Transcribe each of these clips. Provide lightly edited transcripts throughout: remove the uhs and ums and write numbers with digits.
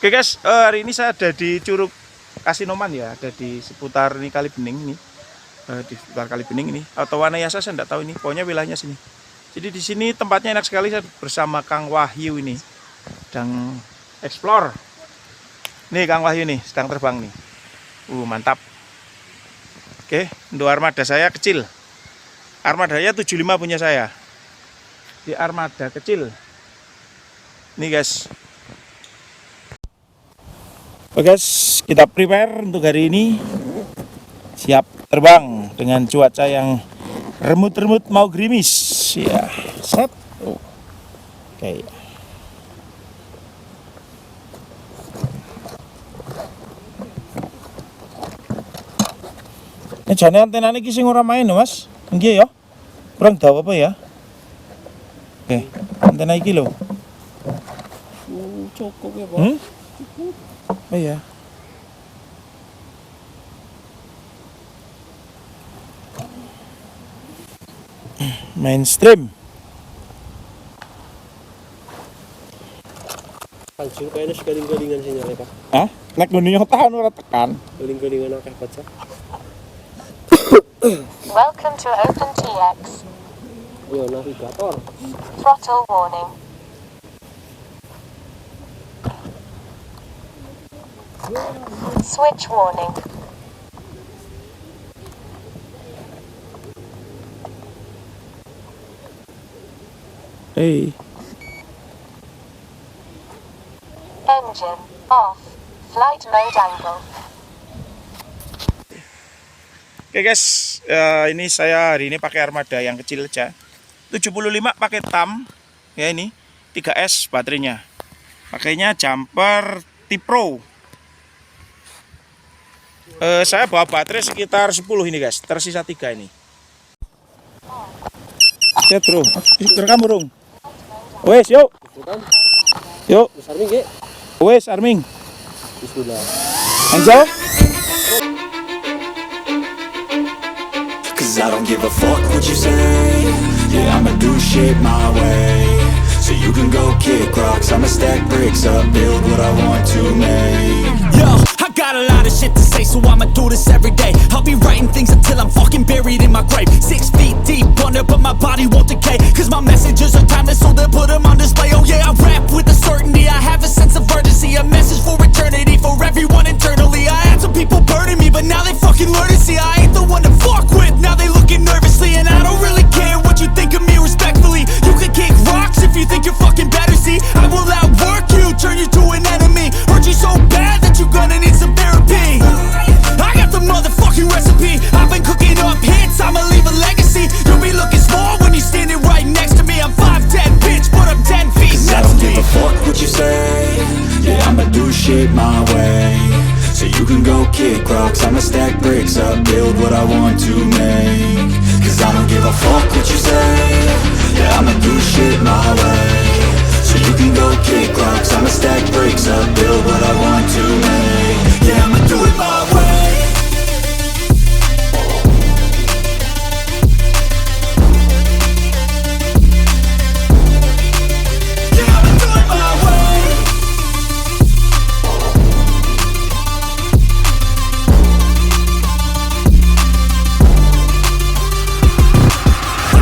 Oke guys, hari ini saya ada di Curug Kasinoman ya, ada di seputar ini Kalibening ini, di seputar Kalibening ini. Atau Warna saya enggak tahu ini, pokoknya wilayahnya sini. Jadi di sini tempatnya enak sekali, saya bersama Kang Wahyu ini, sedang explore. Nih Kang Wahyu nih, sedang terbang nih. Mantap. Oke, untuk armada saya kecil. Armadanya 75 punya saya. Di armada kecil. Nih guys. Oke guys, kita prepare untuk hari ini. Siap terbang dengan cuaca yang remut-remut mau gerimis. Ya, set. Oke. Jane antena ini sing ora main Mas. Nggih ya. Kurang dawa apa ya? Oke, antena iki lho. Cukup ya, Pak. Oh iya. Mainstream. Anjir kayaknya galing-galingan sinyalnya, Pak. Hah? Nek ngono yo tahan ora tekan. Galing-galingan akeh baca. Welcome to OpenTX. Yo, navigator. Throttle warning. Switch warning. Hey. Engine off. Flight mode angle. Oke guys, ini saya hari ini pakai armada yang kecil aja. 75 pakai tam. Ya ini 3S baterainya. Pakainya jumper Pro. Saya bawa baterai sekitar 10 ini guys, tersisa 3 ini. Ya bro, rekam burung. Wes yuk. Yuk. Arming ge. Wes arming. Bismillah. Anjo. Cause I don't give a fuck what you say. Yeah, I'ma do shit my way. So you can go kick rocks, I'ma stack bricks up, build what I want to make. Yo, I got a lot of shit to say, so I'ma do this every day. I'll be writing things until I'm fucking buried in my grave. 6 feet deep under, but my body won't decay. Cause my messages are timeless, so they'll put them on display. Oh yeah, I rap with a certainty, I have a sense of urgency. A message for eternity, for everyone internally. I had some people burning me, but now they fucking learn to see I ain't the one to fuck with. Now they looking nervously, and I don't really care what you think of me respectfully. You can kick rocks if you think you're fucking better, see I will outwork you, turn you to an enemy. Hurt you so bad that you're gonna need some therapy. I got the motherfucking recipe, I've been cooking up hits, I'ma leave a legacy. You'll be looking small when you're standing right next to me. I'm 5'10", bitch, but I'm 10 feet next to me. I don't give a fuck what you say. Yeah, I'ma do shit my way. So you can go kick rocks, I'ma stack bricks up, build what I want to make. Cause I don't give a fuck what you say. Yeah, I'ma do shit my way. So you can go kick rocks, I'ma stack bricks up, build what I want to make. Yeah, I'ma do it my way. Yeah, I'ma do it my way.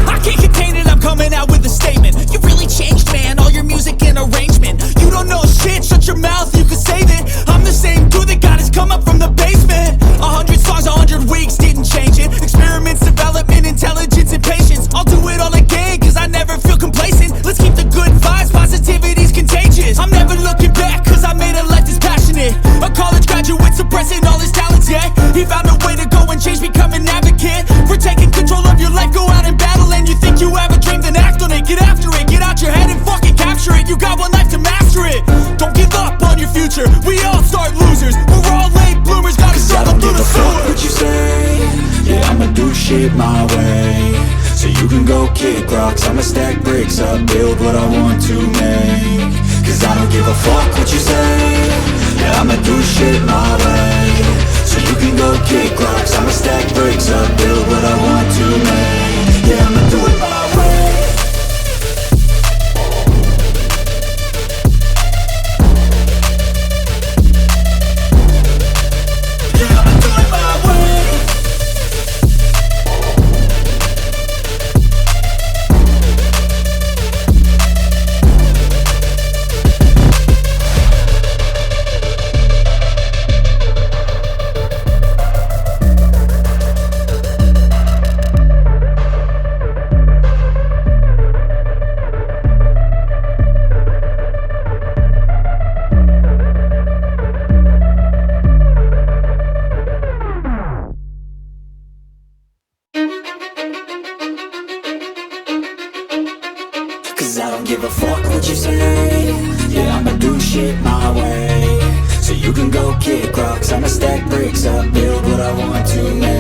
I can't contain it, I'm coming out with a statement. You really changed, man, all your music and arrangement. You don't know shit, shut your mouth, you can save it. I'm the same dude that got his come up from the basement. 100 songs, 100 weeks, didn't change it. Experiments, development, intelligence, and patience. I'll do it all again, cause I never feel complacent. Let's keep the good vibes, positivity's contagious. I'm never looking back, cause I made a life that's passionate. A college graduate suppressing all his talents, yeah. He found a way to go and change, become an advocate. For taking control of your life, go out and battle. And you think you have a dream, then act on it. Get after it, get out your head and fucking capture it. You got one life to master it. Don't give up on your future, we all start losers. We're all late bloomers, gotta struggle through the sewer. What you say, yeah, I'ma do shit my way. So you can go kick rocks, I'ma stack bricks up, build what I want to make. Cause I don't give a fuck what you say. Yeah, I'ma do shit my way. So you can go kick rocks, I'ma stack bricks up, build what I want to make. Yeah, I'ma do it my way. Yeah, I'ma do it my way. Cause I don't give a fuck what you say. Yeah, I'ma do shit my way. So you can go kick rocks, I'ma stack bricks up, build what I want to make.